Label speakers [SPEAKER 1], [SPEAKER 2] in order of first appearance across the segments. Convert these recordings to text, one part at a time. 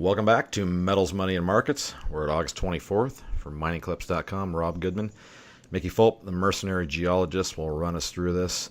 [SPEAKER 1] Welcome back to Metals, Money, and Markets. We're at August 24th. From MiningClips.com, Rob Goodman. Mickey Fulp, the Mercenary Geologist, will run us through this.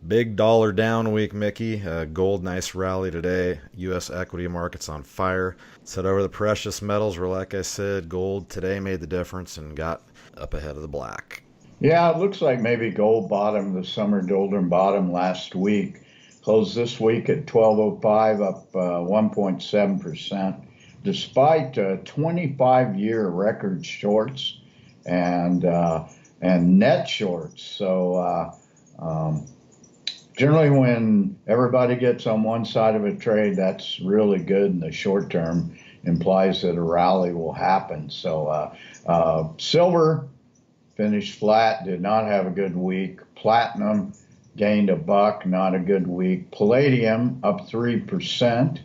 [SPEAKER 1] Big dollar down week, Mickey. Gold, nice rally today. U.S. equity markets on fire. Set over the precious metals where, like I said, gold today made the difference and got up ahead of the black.
[SPEAKER 2] Yeah, it looks like maybe gold bottomed the summer doldrum bottom last week. Closed this week at 1205, up 1.7%, despite 25-year record shorts and net shorts. So generally when everybody gets on one side of a trade, that's really good in the short term, implies that a rally will happen. So silver finished flat, did not have a good week. Platinum gained $1, not a good week. Palladium up 3%,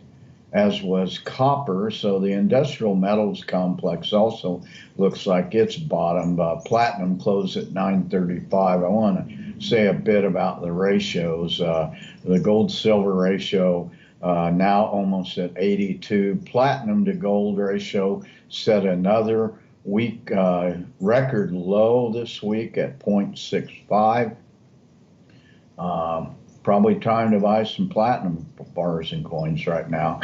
[SPEAKER 2] as was copper. So the industrial metals complex also looks like it's bottomed. Platinum closed at 935. I want to say a bit about the ratios. The gold-silver ratio now almost at 82. Platinum to gold ratio set another week record low this week at 0.65. Probably time to buy some platinum bars and coins right now.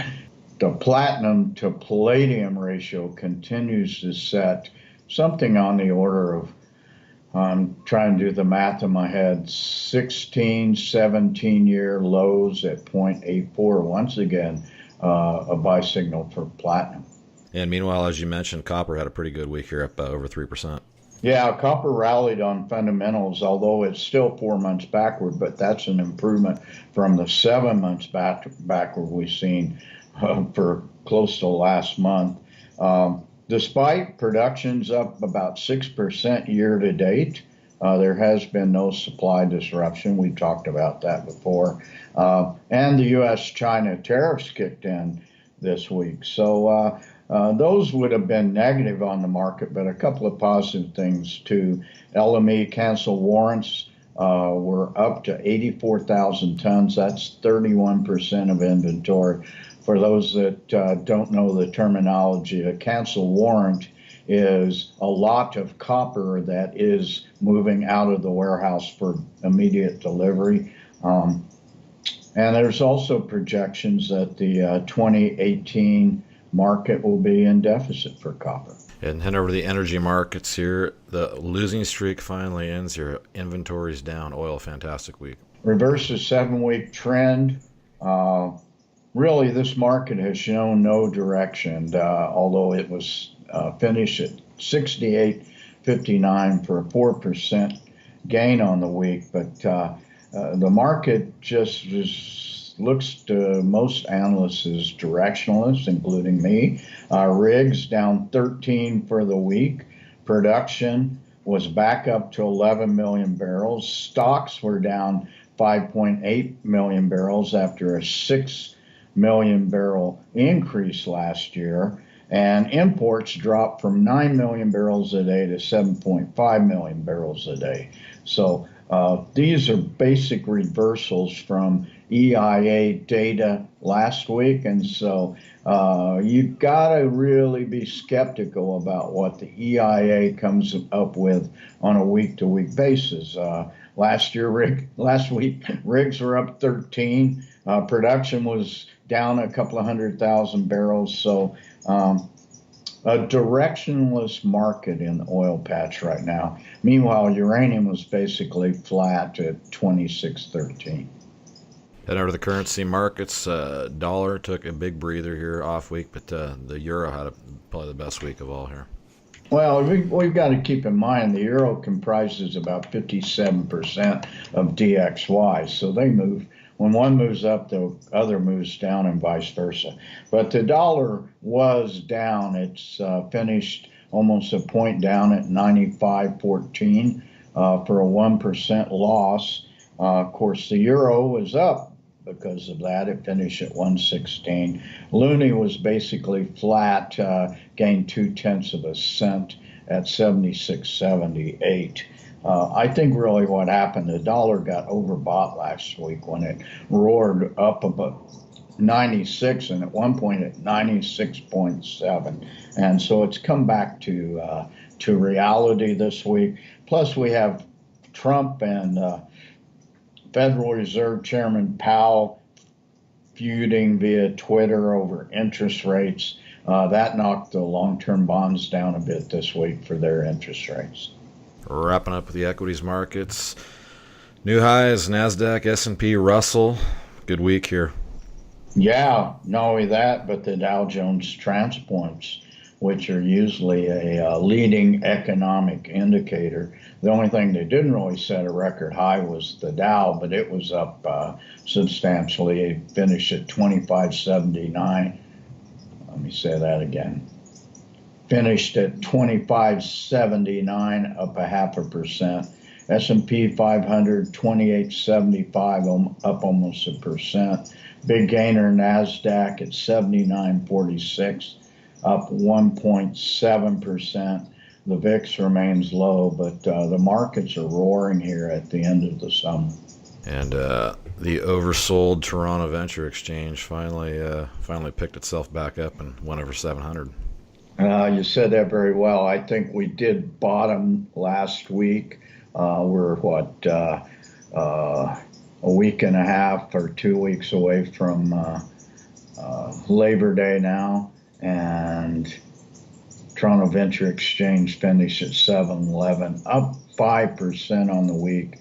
[SPEAKER 2] The platinum to palladium ratio continues to set something on the order of, I'm trying to do the math in my head, 16, 17-year lows at 0.84. Once again, a buy signal for platinum.
[SPEAKER 1] And meanwhile, as you mentioned, copper had a pretty good week here, up over 3%.
[SPEAKER 2] Yeah, copper rallied on fundamentals, although it's still 4 months backward, but that's an improvement from the 7 months backward we've seen for close to last month. Despite production's up about 6% year to date, there has been no supply disruption. We've talked about that before. And the U.S.-China tariffs kicked in this week. So those would have been negative on the market, but a couple of positive things too. LME cancel warrants were up to 84,000 tons. That's 31% of inventory. For those that don't know the terminology, a cancel warrant is a lot of copper that is moving out of the warehouse for immediate delivery. And there's also projections that the 2018 market will be in deficit for copper.
[SPEAKER 1] And head over to the energy markets here. The losing streak finally ends here. Inventories down. Oil, fantastic week.
[SPEAKER 2] Reverses 7-week trend. Really, this market has shown no direction, although it was finished at 68.59 for a 4% gain on the week. But the market just looks to most analysts as directionless, including me. Rigs down 13 for the week. Production was back up to 11 million barrels. Stocks were down 5.8 million barrels after a 6 million barrel increase last year. And imports dropped from 9 million barrels a day to 7.5 million barrels a day. So these are basic reversals from EIA data last week, and so you've got to really be skeptical about what the EIA comes up with on a week-to-week basis. Last week, rigs were up 13. Production was down a couple of 100,000 barrels. So a directionless market in the oil patch right now. Meanwhile, uranium was basically flat at 26.13.
[SPEAKER 1] Head over to the currency markets. Dollar took a big breather here off week, but the euro had probably the best week of all here.
[SPEAKER 2] Well, we've got to keep in mind the euro comprises about 57% of DXY, so they move. When one moves up, the other moves down and vice versa. But the dollar was down. It's finished almost a point down at 95.14 for a 1% loss. Of course, the euro was up because of that. It finished at 116. Loonie was basically flat, gained 0.2 cents at 76.78. I think really what happened, the dollar got overbought last week when it roared up about 96 and at one point at 96.7. And so it's come back to reality this week. Plus, we have Trump and Federal Reserve Chairman Powell feuding via Twitter over interest rates. That knocked the long-term bonds down a bit this week for their interest rates.
[SPEAKER 1] Wrapping up with the equities markets. New highs, NASDAQ, S&P, Russell. Good week here.
[SPEAKER 2] Yeah, not only that, but the Dow Jones Transpoints, which are usually a leading economic indicator. The only thing they didn't really set a record high was the Dow, but it was up substantially. It finished at 2579. Let me say that again. Finished at 2579, up 0.5%. S&P 500, 2875, up almost 1%. Big gainer NASDAQ at 7946, up 1.7%. The VIX remains low, but the markets are roaring here at the end of the summer.
[SPEAKER 1] And the oversold Toronto Venture Exchange finally picked itself back up and went over 700.
[SPEAKER 2] You said that very well. I think we did bottom last week. We're a week and a half or 2 weeks away from Labor Day now, and Toronto Venture Exchange finished at 711, up 5% on the week.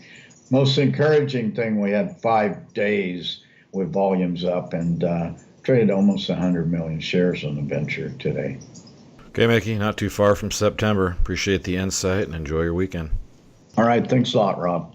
[SPEAKER 2] Most encouraging thing, we had 5 days with volumes up and traded almost 100 million shares on the venture today.
[SPEAKER 1] Okay, Mickey, not too far from September. Appreciate the insight and enjoy your weekend.
[SPEAKER 2] All right, thanks a lot, Rob.